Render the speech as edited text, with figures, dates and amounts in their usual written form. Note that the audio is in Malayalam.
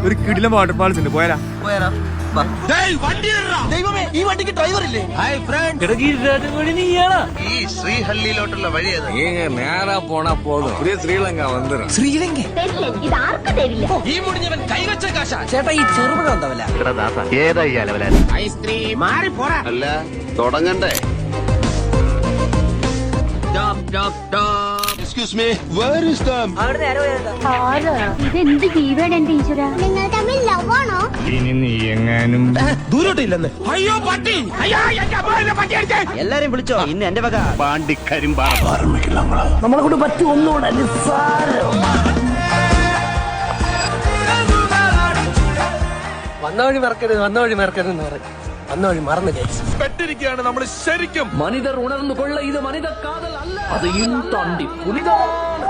ഒരു കിടിലം വാട്ടർഫാൾസ് ഉണ്ട്, പോയാലാ? ഈ വണ്ടിക്ക് ഡ്രൈവർ ഇല്ലേ? ഈ ശ്രീഹള്ളിയിലോട്ടുള്ള വഴി നേരാ പോണാ പോതും. ശ്രീലങ്ക വന്നിരും. ശ്രീലങ്ക ഇത് ആർക്കും തരില്ല. ഈ മുടിഞ്ഞവൻ കൈവച്ച കാശ. ചേട്ടാ ഈ ചെറുപഴം എന്താ വില? ഏതാ ഈ അലവലാൻ? അല്ല തുടങ്ങണ്ടേ? എക്സ്ക്യൂസ് മീ, വേർ ഈസ് ദം? ഇതെന്ത് ജീവൻ എന്റെ ഈശ്വര. നിങ്ങൾ തമ്മിൽ ലവ് ആണോ? ഇനി നീ എങ്ങാനും ദൂരോട്ടില്ലെന്ന്. അയ്യോ പട്ടി! എല്ലാരും വിളിച്ചോ, ഇന്ന് എന്റെ വക പാണ്ടിക്കരിമ്പാറ. നമ്മളെ കൊണ്ട് പറ്റും ഒന്നുകൂടെ നിസ്സാരം. വന്ന വഴി മറക്കരുത്, വന്ന വഴി മറക്കരുത് എന്ന് പറയും. വന്ന വഴി മറന്നു പെട്ടിരിക്കുകയാണ് നമ്മൾ ശരിക്കും. മനിതർ ഉണർന്നു കൊള്ള, ഇത് മനിത കാതൽ അല്ല, അത് താണ്ടി പുനിതമാണ്.